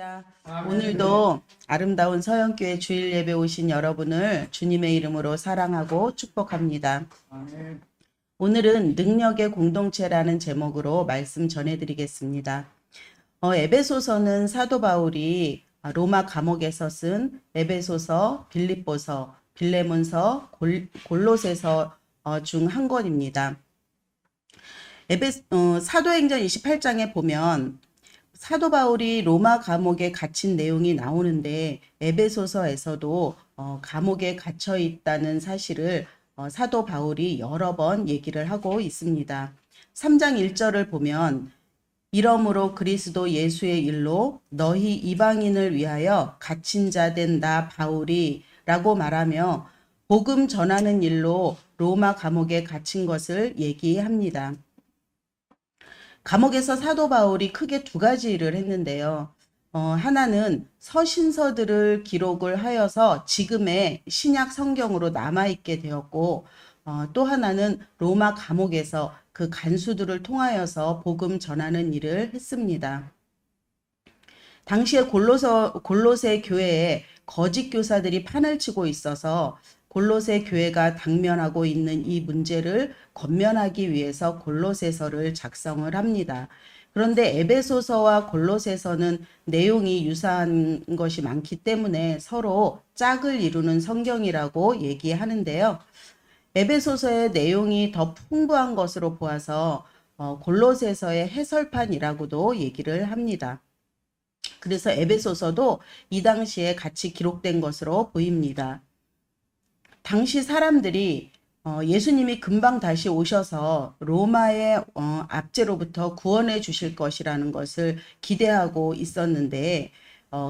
할렐루야. 아멘. 오늘도 아름다운 서영교회 주일 예배 오신 여러분을 주님의 이름으로 사랑하고 축복합니다. 아멘. 오늘은 능력의 공동체라는 제목으로 말씀 전해드리겠습니다. 에베소서는 사도 바울이 로마 감옥에서 쓴 에베소서, 빌립보서, 빌레몬서, 골로새서 중 한 권입니다. 사도행전 28장에 보면 사도 바울이 로마 감옥에 갇힌 내용이 나오는데 에베소서에서도 감옥에 갇혀 있다는 사실을 사도 바울이 여러 번 얘기를 하고 있습니다. 3장 1절을 보면 이러므로 그리스도 예수의 일로 너희 이방인을 위하여 갇힌 자 된 나 바울이 라고 말하며 복음 전하는 일로 로마 감옥에 갇힌 것을 얘기합니다. 감옥에서 사도 바울이 크게 두 가지 일을 했는데요. 하나는 서신서들을 기록을 하여서 지금의 신약 성경으로 남아있게 되었고, 또 하나는 로마 감옥에서 그 간수들을 통하여서 복음 전하는 일을 했습니다. 당시에 골로새 교회에 거짓 교사들이 판을 치고 있어서 골로새 교회가 당면하고 있는 이 문제를 권면하기 위해서 골로새서를 작성을 합니다. 그런데 에베소서와 골로새서는 내용이 유사한 것이 많기 때문에 서로 짝을 이루는 성경이라고 얘기하는데요. 에베소서의 내용이 더 풍부한 것으로 보아서 골로새서의 해설판이라고도 얘기를 합니다. 그래서 에베소서도 이 당시에 같이 기록된 것으로 보입니다. 당시 사람들이 예수님이 금방 다시 오셔서 로마의 압제로부터 구원해 주실 것이라는 것을 기대하고 있었는데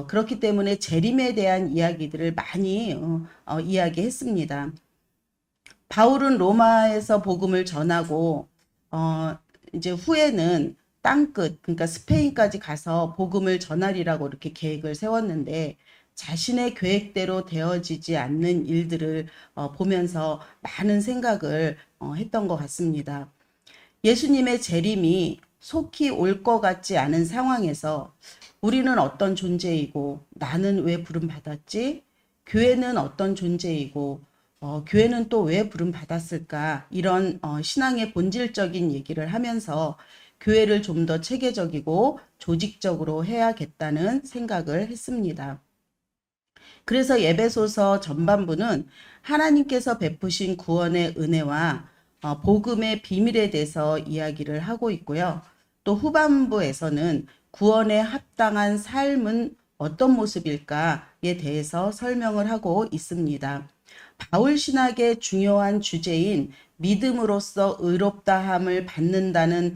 그렇기 때문에 재림에 대한 이야기들을 많이 이야기했습니다. 바울은 로마에서 복음을 전하고 이제 후에는 땅끝 그러니까 스페인까지 가서 복음을 전하리라고 이렇게 계획을 세웠는데 자신의 계획대로 되어지지 않는 일들을 보면서 많은 생각을 했던 것 같습니다. 예수님의 재림이 속히 올 것 같지 않은 상황에서 우리는 어떤 존재이고 나는 왜 부름 받았지? 교회는 어떤 존재이고 교회는 또 왜 부름 받았을까? 이런 신앙의 본질적인 얘기를 하면서 교회를 좀 더 체계적이고 조직적으로 해야겠다는 생각을 했습니다. 그래서 에베소서 전반부는 하나님께서 베푸신 구원의 은혜와 복음의 비밀에 대해서 이야기를 하고 있고요. 또 후반부에서는 구원에 합당한 삶은 어떤 모습일까에 대해서 설명을 하고 있습니다. 바울 신학의 중요한 주제인 믿음으로써 의롭다함을 받는다는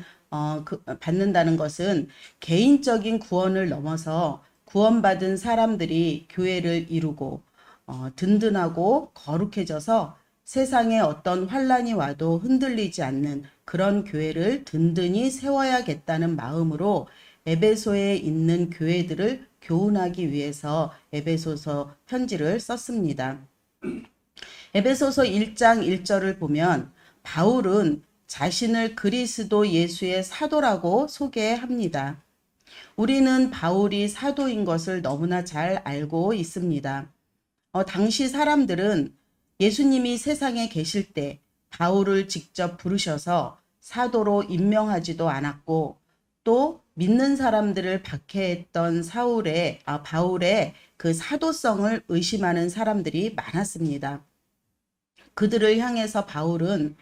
것은 개인적인 구원을 넘어서 구원받은 사람들이 교회를 이루고 든든하고 거룩해져서 세상에 어떤 환란이 와도 흔들리지 않는 그런 교회를 든든히 세워야겠다는 마음으로 에베소에 있는 교회들을 교훈하기 위해서 에베소서 편지를 썼습니다. 에베소서 1장 1절을 보면 바울은 자신을 그리스도 예수의 사도라고 소개합니다. 우리는 바울이 사도인 것을 너무나 잘 알고 있습니다. 당시 사람들은 예수님이 세상에 계실 때 바울을 직접 부르셔서 사도로 임명하지도 않았고 또 믿는 사람들을 박해했던 바울의 그 사도성을 의심하는 사람들이 많았습니다. 그들을 향해서 바울은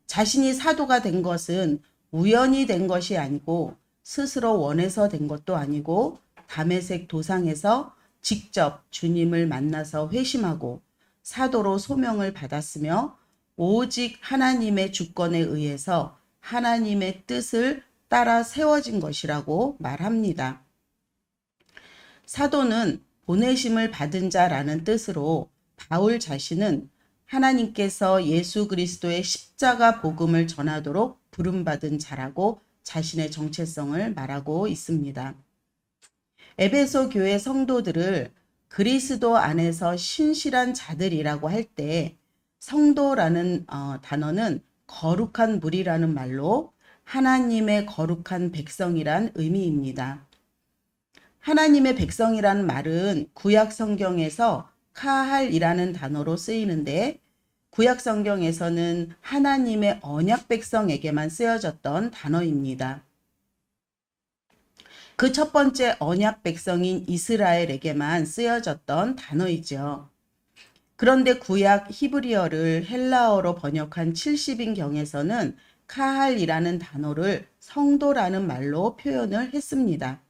자신이 사도가 된 것은 우연히 된 것이 아니고 스스로 원해서 된 것도 아니고 다메섹 도상에서 직접 주님을 만나서 회심하고 사도로 소명을 받았으며 오직 하나님의 주권에 의해서 하나님의 뜻을 따라 세워진 것이라고 말합니다. 사도는 보내심을 받은 자라는 뜻으로 바울 자신은 하나님께서 예수 그리스도의 십자가 복음을 전하도록 부름받은 자라고 자신의 정체성을 말하고 있습니다. 에베소 교회 성도들을 그리스도 안에서 신실한 자들이라고 할 때 성도라는 단어는 거룩한 무리라는 말로 하나님의 거룩한 백성이란 의미입니다. 하나님의 백성이라는 말은 구약 성경에서 카할이라는 단어로 쓰이는데 구약 성경에서는 하나님의 언약 백성에게만 쓰여졌던 단어입니다. 그 첫 번째 언약 백성인 이스라엘에게만 쓰여졌던 단어이죠. 그런데 구약 히브리어를 헬라어로 번역한 70인경에서는 카할이라는 단어를 성도라는 말로 표현을 했습니다.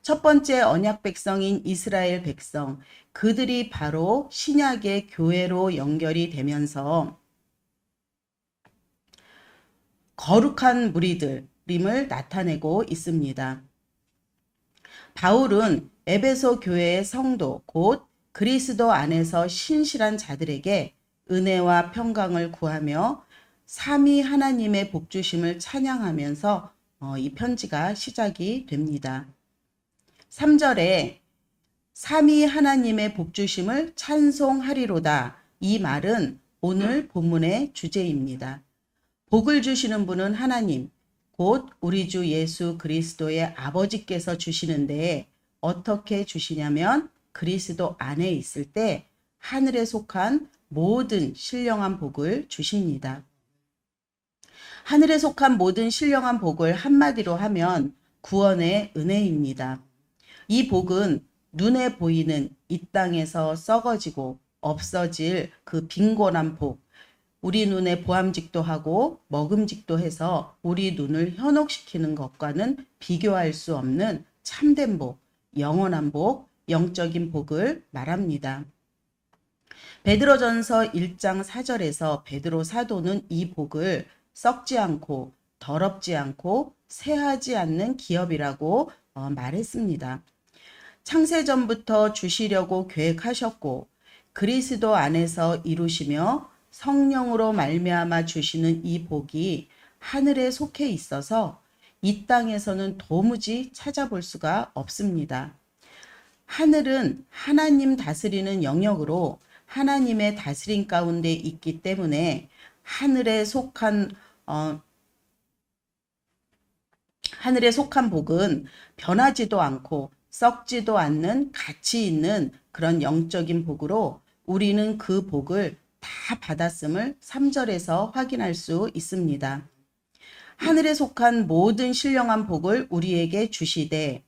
첫 번째 언약 백성인 이스라엘 백성, 그들이 바로 신약의 교회로 연결이 되면서 거룩한 무리들임을 나타내고 있습니다. 바울은 에베소 교회의 성도, 곧 그리스도 안에서 신실한 자들에게 은혜와 평강을 구하며 삼위 하나님의 복주심을 찬양하면서 이 편지가 시작이 됩니다. 3절에 삼위 하나님의 복주심을 찬송하리로다. 이 말은 오늘 본문의 주제입니다. 복을 주시는 분은 하나님, 곧 우리 주 예수 그리스도의 아버지께서 주시는데 어떻게 주시냐면 그리스도 안에 있을 때 하늘에 속한 모든 신령한 복을 주십니다. 하늘에 속한 모든 신령한 복을 한마디로 하면 구원의 은혜입니다. 이 복은 눈에 보이는 이 땅에서 썩어지고 없어질 그 빈곤한 복, 우리 눈에 보암직도 하고 먹음직도 해서 우리 눈을 현혹시키는 것과는 비교할 수 없는 참된 복, 영원한 복, 영적인 복을 말합니다. 베드로전서 1장 4절에서 베드로 사도는 이 복을 썩지 않고 더럽지 않고 쇠하지 않는 기업이라고 말했습니다. 창세전부터 주시려고 계획하셨고 그리스도 안에서 이루시며 성령으로 말미암아 주시는 이 복이 하늘에 속해 있어서 이 땅에서는 도무지 찾아볼 수가 없습니다. 하늘은 하나님 다스리는 영역으로 하나님의 다스림 가운데 있기 때문에 하늘에 속한 복은 변하지도 않고 썩지도 않는 가치 있는 그런 영적인 복으로 우리는 그 복을 다 받았음을 3절에서 확인할 수 있습니다. 하늘에 속한 모든 신령한 복을 우리에게 주시되,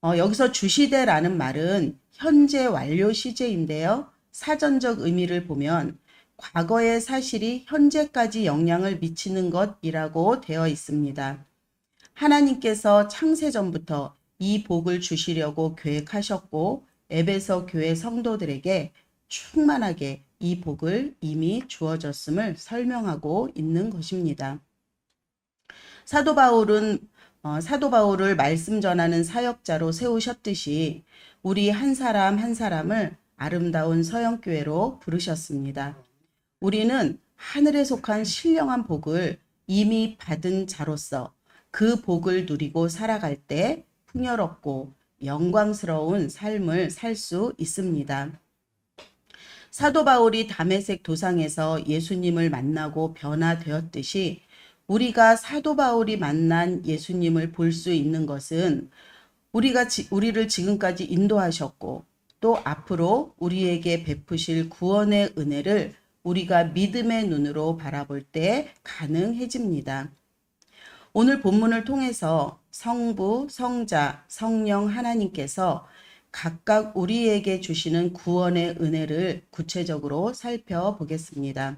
여기서 주시되라는 말은 현재 완료 시제인데요. 사전적 의미를 보면 과거의 사실이 현재까지 영향을 미치는 것이라고 되어 있습니다. 하나님께서 창세전부터 이 복을 주시려고 계획하셨고 에베소 교회 성도들에게 충만하게 이 복을 이미 주어졌음을 설명하고 있는 것입니다. 사도 바울을 말씀 전하는 사역자로 세우셨듯이 우리 한 사람 한 사람을 아름다운 서영교회로 부르셨습니다. 우리는 하늘에 속한 신령한 복을 이미 받은 자로서 그 복을 누리고 살아갈 때 풍요롭고 영광스러운 삶을 살 수 있습니다. 사도 바울이 다메섹 도상에서 예수님을 만나고 변화되었듯이 우리가 사도 바울이 만난 예수님을 볼 수 있는 것은 우리를 지금까지 인도하셨고 또 앞으로 우리에게 베푸실 구원의 은혜를 우리가 믿음의 눈으로 바라볼 때 가능해집니다. 오늘 본문을 통해서 성부, 성자, 성령 하나님께서 각각 우리에게 주시는 구원의 은혜를 구체적으로 살펴보겠습니다.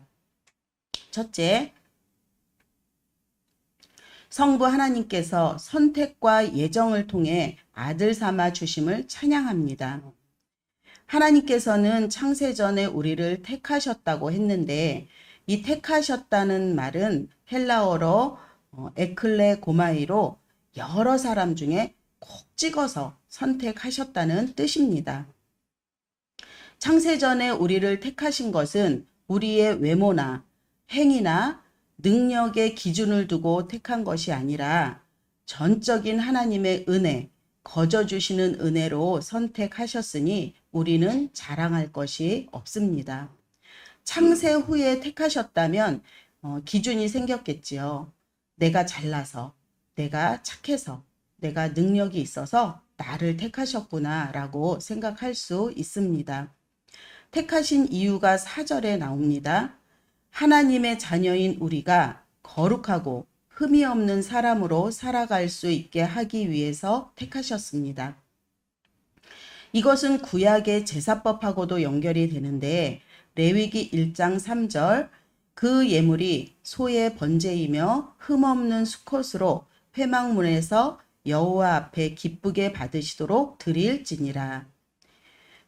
첫째, 성부 하나님께서 선택과 예정을 통해 아들 삼아 주심을 찬양합니다. 하나님께서는 창세전에 우리를 택하셨다고 했는데 이 택하셨다는 말은 헬라어로 에클레고마이로 여러 사람 중에 콕 찍어서 선택하셨다는 뜻입니다. 창세전에 우리를 택하신 것은 우리의 외모나 행위나 능력의 기준을 두고 택한 것이 아니라 전적인 하나님의 은혜, 거저주시는 은혜로 선택하셨으니 우리는 자랑할 것이 없습니다. 창세 후에 택하셨다면 기준이 생겼겠지요. 내가 잘나서, 내가 착해서, 내가 능력이 있어서 나를 택하셨구나라고 생각할 수 있습니다. 택하신 이유가 4절에 나옵니다. 하나님의 자녀인 우리가 거룩하고 흠이 없는 사람으로 살아갈 수 있게 하기 위해서 택하셨습니다. 이것은 구약의 제사법하고도 연결이 되는데 레위기 1장 3절 그 예물이 소의 번제이며 흠없는 수컷으로 회막문에서 여호와 앞에 기쁘게 받으시도록 드릴지니라.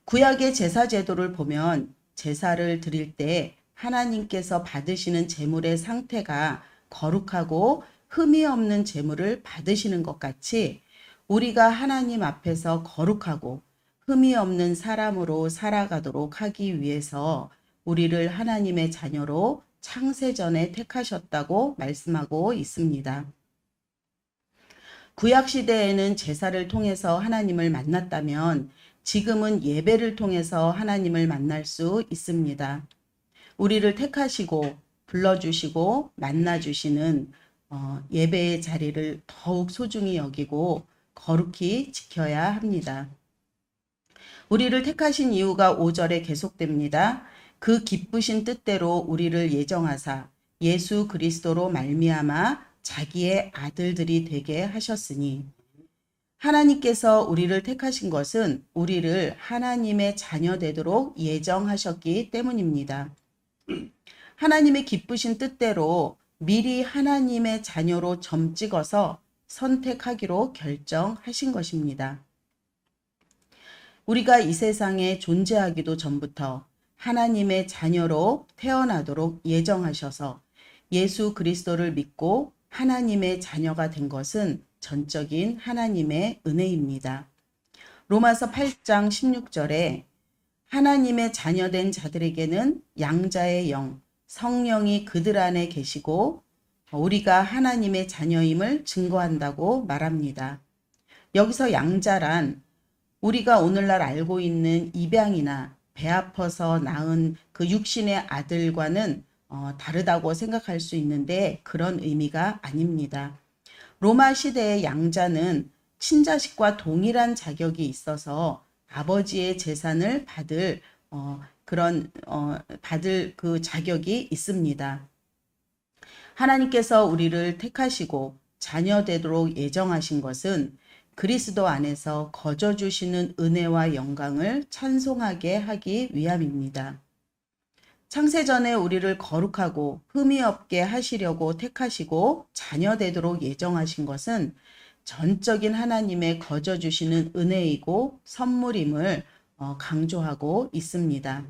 구약의 제사 제도를 보면 제사를 드릴 때 하나님께서 받으시는 제물의 상태가 거룩하고 흠이 없는 제물을 받으시는 것 같이 우리가 하나님 앞에서 거룩하고 흠이 없는 사람으로 살아가도록 하기 위해서 우리를 하나님의 자녀로 창세전에 택하셨다고 말씀하고 있습니다. 구약시대에는 제사를 통해서 하나님을 만났다면 지금은 예배를 통해서 하나님을 만날 수 있습니다. 우리를 택하시고 불러주시고 만나주시는 예배의 자리를 더욱 소중히 여기고 거룩히 지켜야 합니다. 우리를 택하신 이유가 5절에 계속됩니다. 그 기쁘신 뜻대로 우리를 예정하사 예수 그리스도로 말미암아 자기의 아들들이 되게 하셨으니 하나님께서 우리를 택하신 것은 우리를 하나님의 자녀 되도록 예정하셨기 때문입니다. 하나님의 기쁘신 뜻대로 미리 하나님의 자녀로 점 찍어서 선택하기로 결정하신 것입니다. 우리가 이 세상에 존재하기도 전부터 하나님의 자녀로 태어나도록 예정하셔서 예수 그리스도를 믿고 하나님의 자녀가 된 것은 전적인 하나님의 은혜입니다. 로마서 8장 16절에 하나님의 자녀된 자들에게는 양자의 영, 성령이 그들 안에 계시고 우리가 하나님의 자녀임을 증거한다고 말합니다. 여기서 양자란 우리가 오늘날 알고 있는 입양이나 배 아파서 낳은 그 육신의 아들과는 다르다고 생각할 수 있는데 그런 의미가 아닙니다. 로마 시대의 양자는 친자식과 동일한 자격이 있어서 아버지의 재산을 받을 그 자격이 있습니다. 하나님께서 우리를 택하시고 자녀 되도록 예정하신 것은 그리스도 안에서 거저 주시는 은혜와 영광을 찬송하게 하기 위함입니다. 창세전에 우리를 거룩하고 흠이 없게 하시려고 택하시고 자녀 되도록 예정하신 것은 전적인 하나님의 거저 주시는 은혜이고 선물임을 강조하고 있습니다.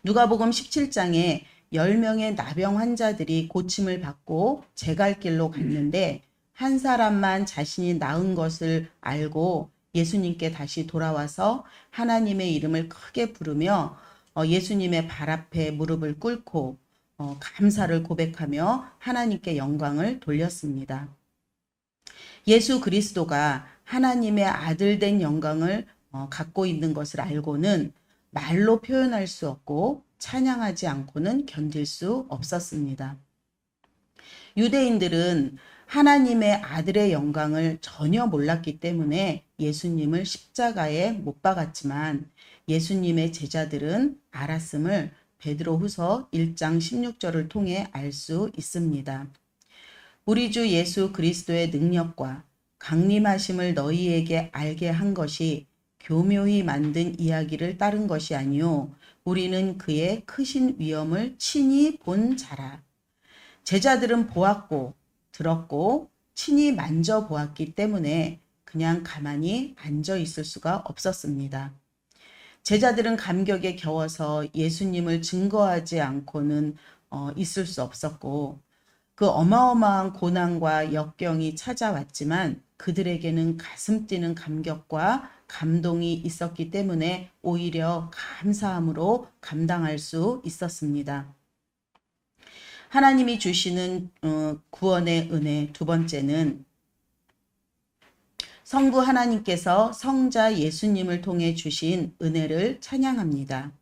누가복음 17장에 10명의 나병 환자들이 고침을 받고 제갈길로 갔는데 한 사람만 자신이 나은 것을 알고 예수님께 다시 돌아와서 하나님의 이름을 크게 부르며 예수님의 발 앞에 무릎을 꿇고 감사를 고백하며 하나님께 영광을 돌렸습니다. 예수 그리스도가 하나님의 아들 된 영광을 갖고 있는 것을 알고는 말로 표현할 수 없고 찬양하지 않고는 견딜 수 없었습니다. 유대인들은 하나님의 아들의 영광을 전혀 몰랐기 때문에 예수님을 십자가에 못 박았지만 예수님의 제자들은 알았음을 베드로후서 1장 16절을 통해 알 수 있습니다. 우리 주 예수 그리스도의 능력과 강림하심을 너희에게 알게 한 것이 교묘히 만든 이야기를 따른 것이 아니요 우리는 그의 크신 위엄을 친히 본 자라. 제자들은 보았고 들었고 친히 만져보았기 때문에 그냥 가만히 앉아 있을 수가 없었습니다. 제자들은 감격에 겨워서 예수님을 증거하지 않고는 있을 수 없었고 그 어마어마한 고난과 역경이 찾아왔지만 그들에게는 가슴 뛰는 감격과 감동이 있었기 때문에 오히려 감사함으로 감당할 수 있었습니다. 하나님이 주시는 구원의 은혜 두 번째는 성부 하나님께서 성자 예수님을 통해 주신 은혜를 찬양합니다.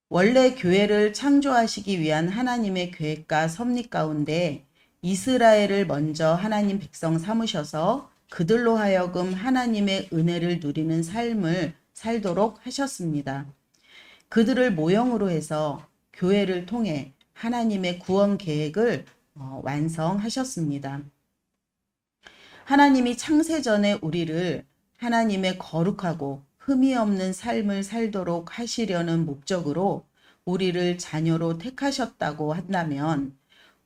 원래 교회를 창조하시기 위한 하나님의 계획과 섭리 가운데 이스라엘을 먼저 하나님 백성 삼으셔서 그들로 하여금 하나님의 은혜를 누리는 삶을 살도록 하셨습니다. 그들을 모형으로 해서 교회를 통해 하나님의 구원 계획을 완성하셨습니다. 하나님이 창세전에 우리를 하나님의 거룩하고 흠이 없는 삶을 살도록 하시려는 목적으로 우리를 자녀로 택하셨다고 한다면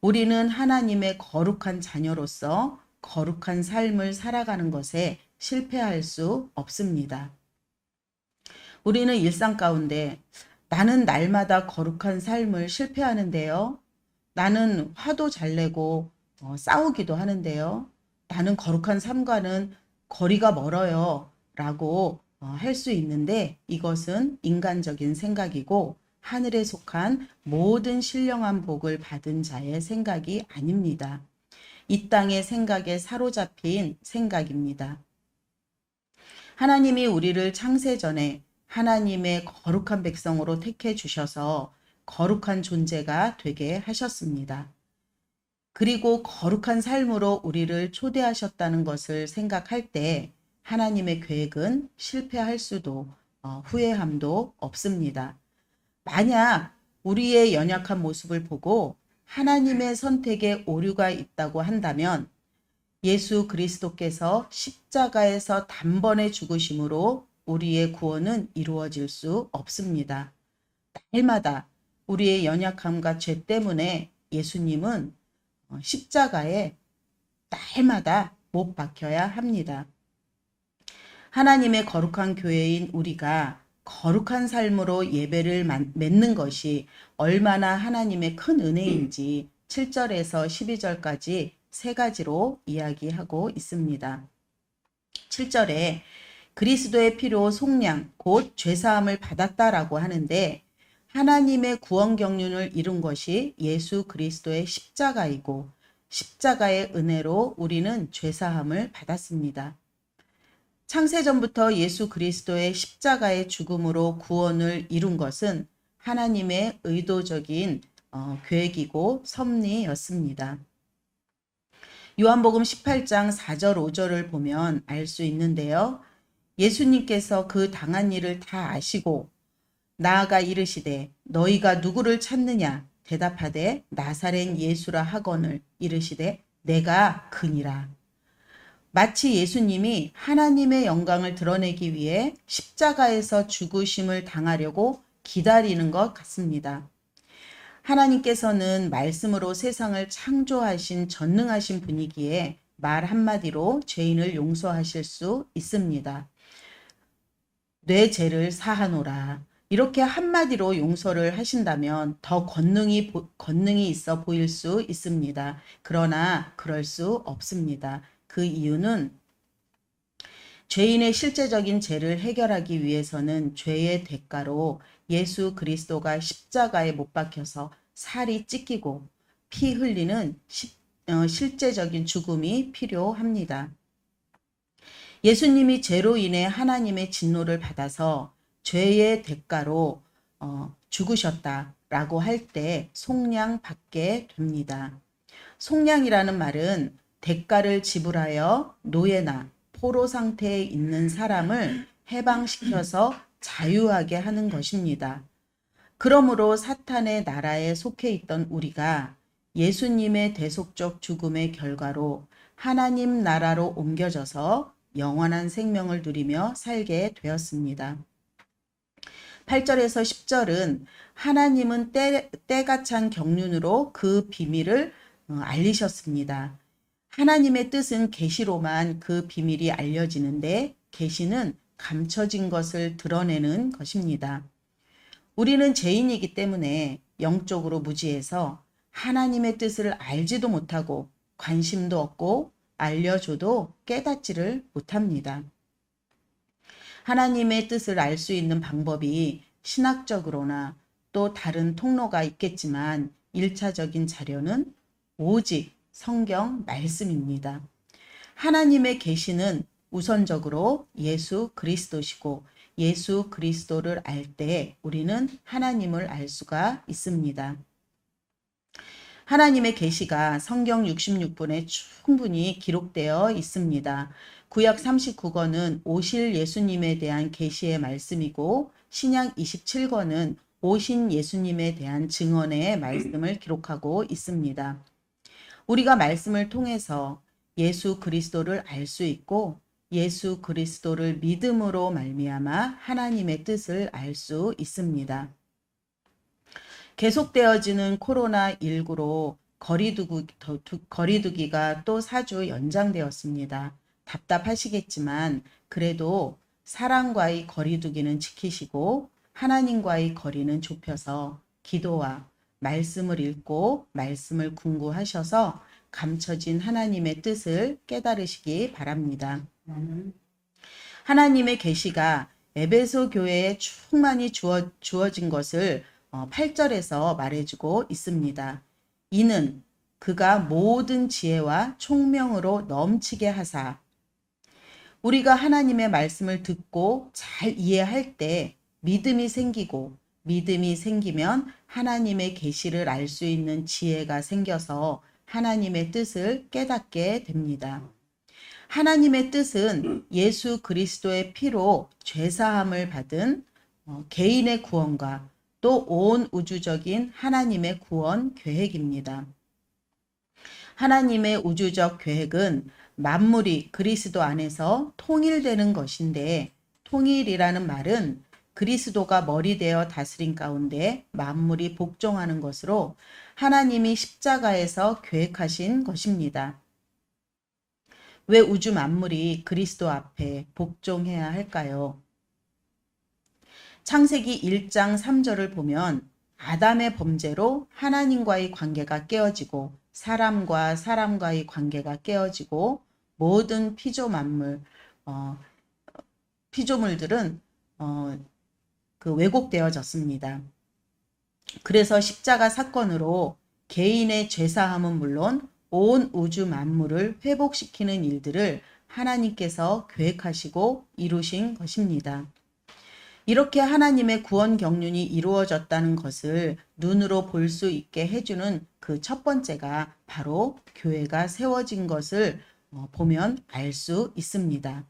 우리는 하나님의 거룩한 자녀로서 거룩한 삶을 살아가는 것에 실패할 수 없습니다. 우리는 일상 가운데 나는 날마다 거룩한 삶을 실패하는데요. 나는 화도 잘 내고 싸우기도 하는데요. 나는 거룩한 삶과는 거리가 멀어요. 라고 할 수 있는데 이것은 인간적인 생각이고 하늘에 속한 모든 신령한 복을 받은 자의 생각이 아닙니다. 이 땅의 생각에 사로잡힌 생각입니다. 하나님이 우리를 창세전에 하나님의 거룩한 백성으로 택해 주셔서 거룩한 존재가 되게 하셨습니다. 그리고 거룩한 삶으로 우리를 초대하셨다는 것을 생각할 때 하나님의 계획은 실패할 수도 후회함도 없습니다. 만약 우리의 연약한 모습을 보고 하나님의 선택에 오류가 있다고 한다면 예수 그리스도께서 십자가에서 단번에 죽으심으로 우리의 구원은 이루어질 수 없습니다. 날마다 우리의 연약함과 죄 때문에 예수님은 십자가에 날마다 못 박혀야 합니다. 하나님의 거룩한 교회인 우리가 거룩한 삶으로 예배를 맺는 것이 얼마나 하나님의 큰 은혜인지 7절에서 12절까지 세 가지로 이야기하고 있습니다. 7절에 그리스도의 피로 속량 곧 죄사함을 받았다라고 하는데 하나님의 구원 경륜을 이룬 것이 예수 그리스도의 십자가이고 십자가의 은혜로 우리는 죄사함을 받았습니다. 창세전부터 예수 그리스도의 십자가의 죽음으로 구원을 이룬 것은 하나님의 의도적인 계획이고 섭리였습니다. 요한복음 18장 4절 5절을 보면 알 수 있는데요. 예수님께서 그 당한 일을 다 아시고 나아가 이르시되 너희가 누구를 찾느냐 대답하되 나사렛 예수라 하거늘 이르시되 내가 그니라. 마치 예수님이 하나님의 영광을 드러내기 위해 십자가에서 죽으심을 당하려고 기다리는 것 같습니다. 하나님께서는 말씀으로 세상을 창조하신 전능하신 분이기에 말 한마디로 죄인을 용서하실 수 있습니다. 내 죄를 사하노라. 이렇게 한마디로 용서를 하신다면 더 권능이 있어 보일 수 있습니다. 그러나 그럴 수 없습니다. 그 이유는 죄인의 실제적인 죄를 해결하기 위해서는 죄의 대가로 예수 그리스도가 십자가에 못 박혀서 살이 찢기고 피 흘리는 실제적인 죽음이 필요합니다. 예수님이 죄로 인해 하나님의 진노를 받아서 죄의 대가로 죽으셨다라고 할 때 속량받게 됩니다. 속량이라는 말은 대가를 지불하여 노예나 포로 상태에 있는 사람을 해방시켜서 자유하게 하는 것입니다. 그러므로 사탄의 나라에 속해 있던 우리가 예수님의 대속적 죽음의 결과로 하나님 나라로 옮겨져서 영원한 생명을 누리며 살게 되었습니다. 8절에서 10절은 하나님은 때가 찬 경륜으로 그 비밀을 알리셨습니다. 하나님의 뜻은 계시로만 그 비밀이 알려지는데 계시는 감춰진 것을 드러내는 것입니다. 우리는 죄인이기 때문에 영적으로 무지해서 하나님의 뜻을 알지도 못하고 관심도 없고 알려줘도 깨닫지를 못합니다. 하나님의 뜻을 알 수 있는 방법이 신학적으로나 또 다른 통로가 있겠지만 1차적인 자료는 오직 성경 말씀입니다. 하나님의 계시는 우선적으로 예수 그리스도시고 예수 그리스도를 알 때 우리는 하나님을 알 수가 있습니다. 하나님의 계시가 성경 66권에 충분히 기록되어 있습니다. 구약 39권은 오실 예수님에 대한 계시의 말씀이고 신약 27권은 오신 예수님에 대한 증언의 말씀을 기록하고 있습니다. 우리가 말씀을 통해서 예수 그리스도를 알 수 있고 예수 그리스도를 믿음으로 말미암아 하나님의 뜻을 알 수 있습니다. 계속되어지는 코로나19로 거리두기가 또 4주 연장되었습니다. 답답하시겠지만 그래도 사람과의 거리두기는 지키시고 하나님과의 거리는 좁혀서 기도와 말씀을 읽고 말씀을 궁구하셔서 감춰진 하나님의 뜻을 깨달으시기 바랍니다. 하나님의 계시가 에베소 교회에 충만히 주어진 것을 8절에서 말해주고 있습니다. 이는 그가 모든 지혜와 총명으로 넘치게 하사 우리가 하나님의 말씀을 듣고 잘 이해할 때 믿음이 생기고 믿음이 생기면 하나님의 계시를 알 수 있는 지혜가 생겨서 하나님의 뜻을 깨닫게 됩니다. 하나님의 뜻은 예수 그리스도의 피로 죄사함을 받은 개인의 구원과 또 온 우주적인 하나님의 구원 계획입니다. 하나님의 우주적 계획은 만물이 그리스도 안에서 통일되는 것인데 통일이라는 말은 그리스도가 머리 되어 다스린 가운데 만물이 복종하는 것으로 하나님이 십자가에서 계획하신 것입니다. 왜 우주 만물이 그리스도 앞에 복종해야 할까요? 창세기 1장 3절을 보면 아담의 범죄로 하나님과의 관계가 깨어지고 사람과 사람과의 관계가 깨어지고 모든 피조물들은 왜곡되어졌습니다. 그래서 십자가 사건으로 개인의 죄사함은 물론 온 우주 만물을 회복시키는 일들을 하나님께서 계획하시고 이루신 것입니다. 이렇게 하나님의 구원 경륜이 이루어졌다는 것을 눈으로 볼 수 있게 해주는 그 첫 번째가 바로 교회가 세워진 것을 보면 알 수 있습니다.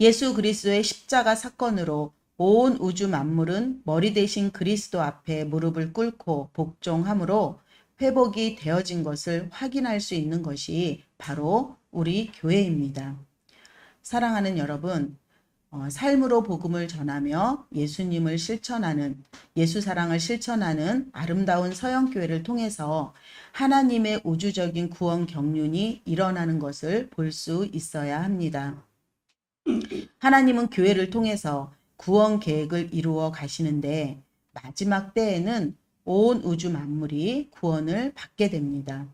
예수 그리스도의 십자가 사건으로 온 우주 만물은 머리 대신 그리스도 앞에 무릎을 꿇고 복종함으로 회복이 되어진 것을 확인할 수 있는 것이 바로 우리 교회입니다. 사랑하는 여러분, 삶으로 복음을 전하며 예수님을 실천하는 예수 사랑을 실천하는 아름다운 서영교회를 통해서 하나님의 우주적인 구원 경륜이 일어나는 것을 볼 수 있어야 합니다. 하나님은 교회를 통해서 구원 계획을 이루어 가시는데 마지막 때에는 온 우주 만물이 구원을 받게 됩니다.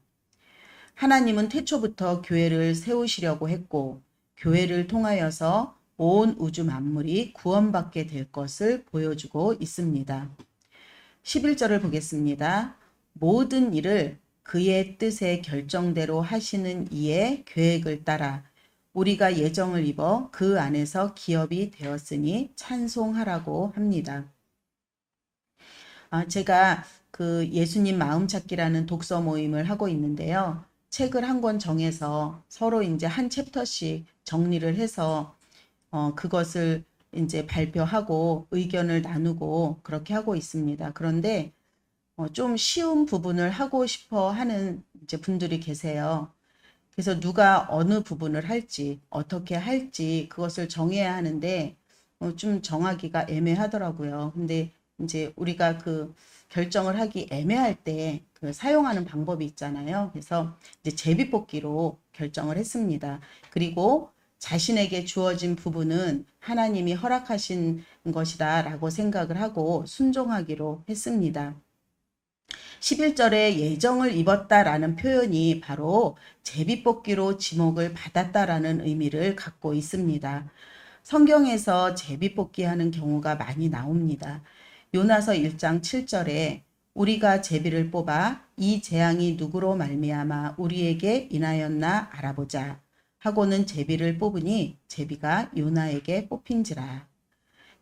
하나님은 태초부터 교회를 세우시려고 했고 교회를 통하여서 온 우주 만물이 구원받게 될 것을 보여주고 있습니다. 11절을 보겠습니다. 모든 일을 그의 뜻의 결정대로 하시는 이의 계획을 따라 우리가 예정을 입어 그 안에서 기업이 되었으니 찬송하라고 합니다. 제가 그 예수님 마음찾기라는 독서 모임을 하고 있는데요. 책을 한 권 정해서 서로 이제 한 챕터씩 정리를 해서 그것을 이제 발표하고 의견을 나누고 그렇게 하고 있습니다. 그런데 좀 쉬운 부분을 하고 싶어 하는 이제 분들이 계세요. 그래서 누가 어느 부분을 할지 어떻게 할지 그것을 정해야 하는데 좀 정하기가 애매하더라고요. 근데 이제 우리가 그 결정을 하기 애매할 때 그 사용하는 방법이 있잖아요. 그래서 이제 제비뽑기로 결정을 했습니다. 그리고 자신에게 주어진 부분은 하나님이 허락하신 것이다 라고 생각을 하고 순종하기로 했습니다. 11절에 예정을 입었다라는 표현이 바로 제비뽑기로 지목을 받았다라는 의미를 갖고 있습니다. 성경에서 제비뽑기 하는 경우가 많이 나옵니다. 요나서 1장 7절에 우리가 제비를 뽑아 이 재앙이 누구로 말미암아 우리에게 인하였나 알아보자 하고는 제비를 뽑으니 제비가 요나에게 뽑힌지라.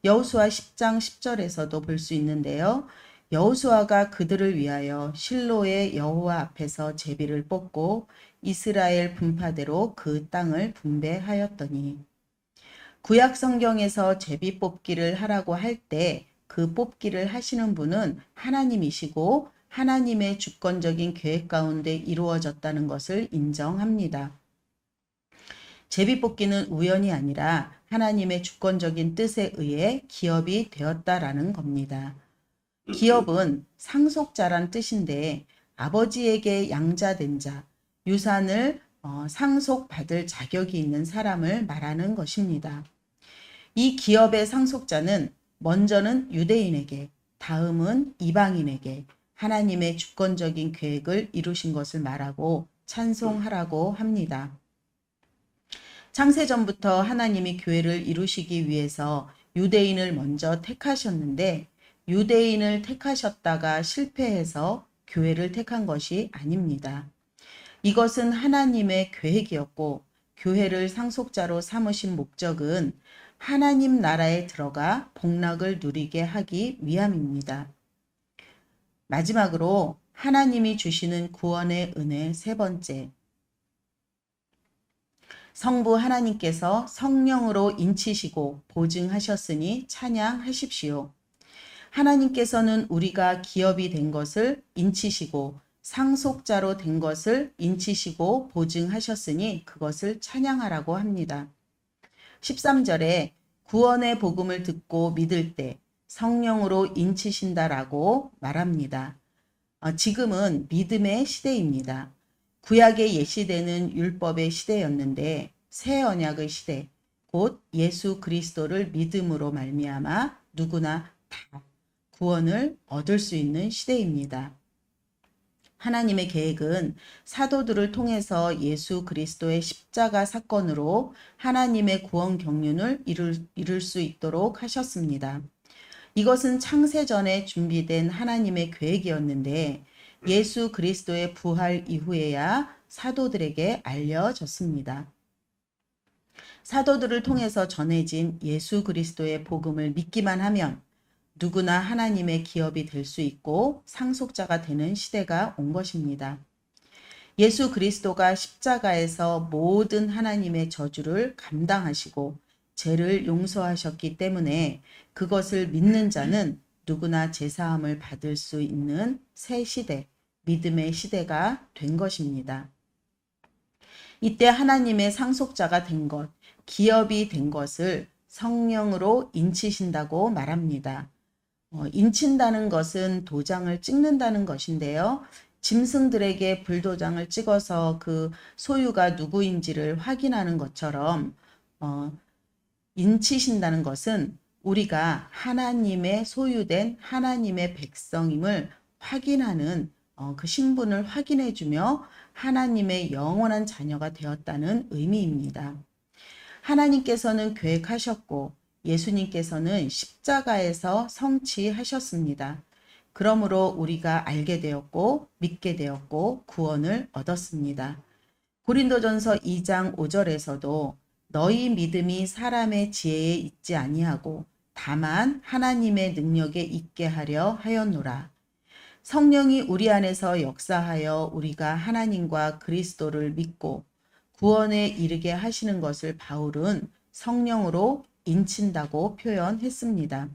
여호수아 10장 10절에서도 볼 수 있는데요. 여호수아가 그들을 위하여 실로의 여호와 앞에서 제비를 뽑고 이스라엘 분파대로 그 땅을 분배하였더니 구약 성경에서 제비 뽑기를 하라고 할 때 그 뽑기를 하시는 분은 하나님이시고 하나님의 주권적인 계획 가운데 이루어졌다는 것을 인정합니다. 제비 뽑기는 우연이 아니라 하나님의 주권적인 뜻에 의해 기업이 되었다라는 겁니다. 기업은 상속자란 뜻인데 아버지에게 양자된 자, 유산을 상속받을 자격이 있는 사람을 말하는 것입니다. 이 기업의 상속자는 먼저는 유대인에게, 다음은 이방인에게 하나님의 주권적인 계획을 이루신 것을 말하고 찬송하라고 합니다. 창세전부터 하나님이 교회를 이루시기 위해서 유대인을 먼저 택하셨는데 유대인을 택하셨다가 실패해서 교회를 택한 것이 아닙니다. 이것은 하나님의 계획이었고 교회를 상속자로 삼으신 목적은 하나님 나라에 들어가 복락을 누리게 하기 위함입니다. 마지막으로 하나님이 주시는 구원의 은혜 세 번째. 성부 하나님께서 성령으로 인치시고 보증하셨으니 찬양하십시오. 하나님께서는 우리가 기업이 된 것을 인치시고 상속자로 된 것을 인치시고 보증하셨으니 그것을 찬양하라고 합니다. 13절에 구원의 복음을 듣고 믿을 때 성령으로 인치신다라고 말합니다. 지금은 믿음의 시대입니다. 구약의 옛시대는 율법의 시대였는데 새 언약의 시대, 곧 예수 그리스도를 믿음으로 말미암아 누구나 다 구원을 얻을 수 있는 시대입니다. 하나님의 계획은 사도들을 통해서 예수 그리스도의 십자가 사건으로 하나님의 구원 경륜을 이룰 수 있도록 하셨습니다. 이것은 창세전에 준비된 하나님의 계획이었는데 예수 그리스도의 부활 이후에야 사도들에게 알려졌습니다. 사도들을 통해서 전해진 예수 그리스도의 복음을 믿기만 하면 누구나 하나님의 기업이 될 수 있고 상속자가 되는 시대가 온 것입니다. 예수 그리스도가 십자가에서 모든 하나님의 저주를 감당하시고 죄를 용서하셨기 때문에 그것을 믿는 자는 누구나 제사함을 받을 수 있는 새 시대, 믿음의 시대가 된 것입니다. 이때 하나님의 상속자가 된 것, 기업이 된 것을 성령으로 인치신다고 말합니다. 인친다는 것은 도장을 찍는다는 것인데요. 짐승들에게 불도장을 찍어서 그 소유가 누구인지를 확인하는 것처럼 인치신다는 것은 우리가 하나님의 소유된 하나님의 백성임을 확인하는 그 신분을 확인해주며 하나님의 영원한 자녀가 되었다는 의미입니다. 하나님께서는 계획하셨고 예수님께서는 십자가에서 성취하셨습니다. 그러므로 우리가 알게 되었고 믿게 되었고 구원을 얻었습니다. 고린도전서 2장 5절에서도 너희 믿음이 사람의 지혜에 있지 아니하고 다만 하나님의 능력에 있게 하려 하였노라. 성령이 우리 안에서 역사하여 우리가 하나님과 그리스도를 믿고 구원에 이르게 하시는 것을 바울은 성령으로 인친다고 표현했습니다.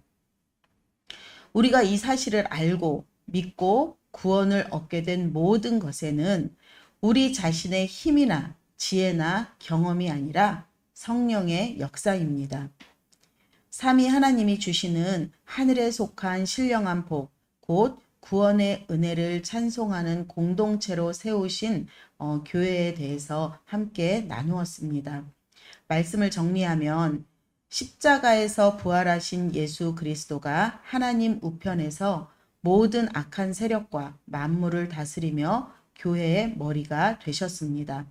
우리가 이 사실을 알고 믿고 구원을 얻게 된 모든 것에는 우리 자신의 힘이나 지혜나 경험이 아니라 성령의 역사입니다. 삼위 하나님이 주시는 하늘에 속한 신령한 복, 곧 구원의 은혜를 찬송하는 공동체로 세우신 교회에 대해서 함께 나누었습니다. 말씀을 정리하면 십자가에서 부활하신 예수 그리스도가 하나님 우편에서 모든 악한 세력과 만물을 다스리며 교회의 머리가 되셨습니다.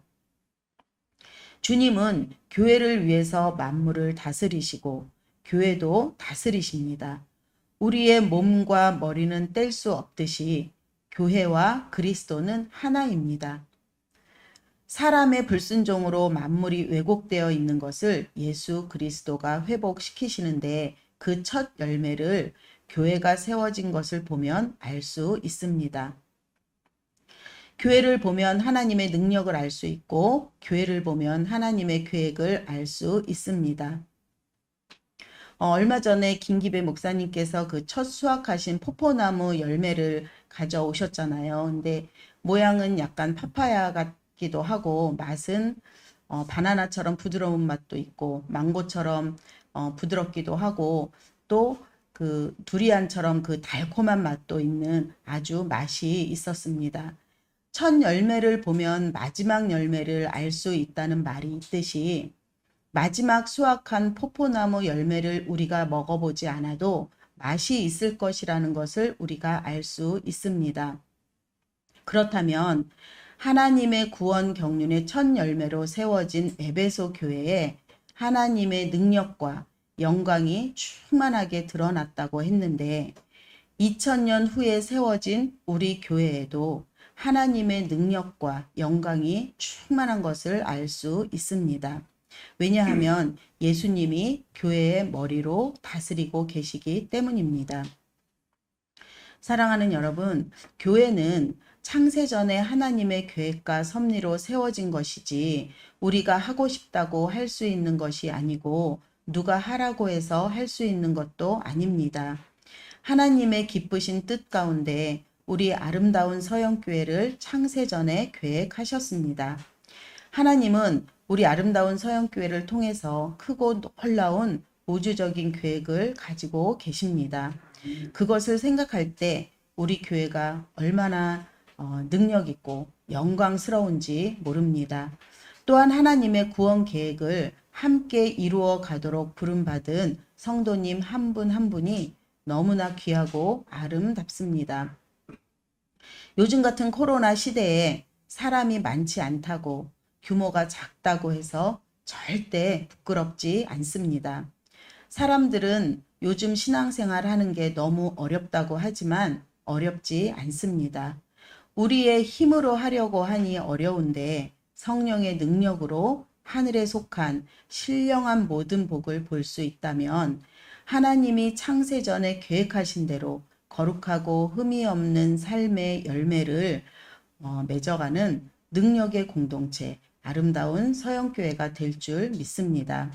주님은 교회를 위해서 만물을 다스리시고 교회도 다스리십니다. 우리의 몸과 머리는 뗄 수 없듯이 교회와 그리스도는 하나입니다. 사람의 불순종으로 만물이 왜곡되어 있는 것을 예수 그리스도가 회복시키시는데 그 첫 열매를 교회가 세워진 것을 보면 알 수 있습니다. 교회를 보면 하나님의 능력을 알 수 있고 교회를 보면 하나님의 계획을 알 수 있습니다. 얼마 전에 김기배 목사님께서 그 첫 수확하신 포포나무 열매를 가져오셨잖아요. 근데 모양은 약간 파파야 같기도 하고 맛은 바나나처럼 부드러운 맛도 있고 망고처럼 부드럽기도 하고 또 그 두리안처럼 그 달콤한 맛도 있는 아주 맛이 있었습니다. 첫 열매를 보면 마지막 열매를 알 수 있다는 말이 있듯이 마지막 수확한 포포나무 열매를 우리가 먹어보지 않아도 맛이 있을 것이라는 것을 우리가 알 수 있습니다. 그렇다면 하나님의 구원 경륜의 첫 열매로 세워진 에베소 교회에 하나님의 능력과 영광이 충만하게 드러났다고 했는데 2000년 후에 세워진 우리 교회에도 하나님의 능력과 영광이 충만한 것을 알 수 있습니다. 왜냐하면 예수님이 교회의 머리로 다스리고 계시기 때문입니다. 사랑하는 여러분, 교회는 창세전에 하나님의 계획과 섭리로 세워진 것이지 우리가 하고 싶다고 할 수 있는 것이 아니고 누가 하라고 해서 할 수 있는 것도 아닙니다. 하나님의 기쁘신 뜻 가운데 우리 아름다운 서영교회를 창세전에 계획하셨습니다. 하나님은 우리 아름다운 서영교회를 통해서 크고 놀라운 우주적인 계획을 가지고 계십니다. 그것을 생각할 때 우리 교회가 얼마나 능력 있고 영광스러운지 모릅니다. 또한 하나님의 구원 계획을 함께 이루어 가도록 부름받은 성도님 한 분 한 분이 너무나 귀하고 아름답습니다. 요즘 같은 코로나 시대에 사람이 많지 않다고 규모가 작다고 해서 절대 부끄럽지 않습니다. 사람들은 요즘 신앙생활 하는 게 너무 어렵다고 하지만 어렵지 않습니다. 우리의 힘으로 하려고 하니 어려운데 성령의 능력으로 하늘에 속한 신령한 모든 복을 볼 수 있다면 하나님이 창세전에 계획하신 대로 거룩하고 흠이 없는 삶의 열매를 맺어가는 능력의 공동체, 아름다운 서영교회가 될 줄 믿습니다.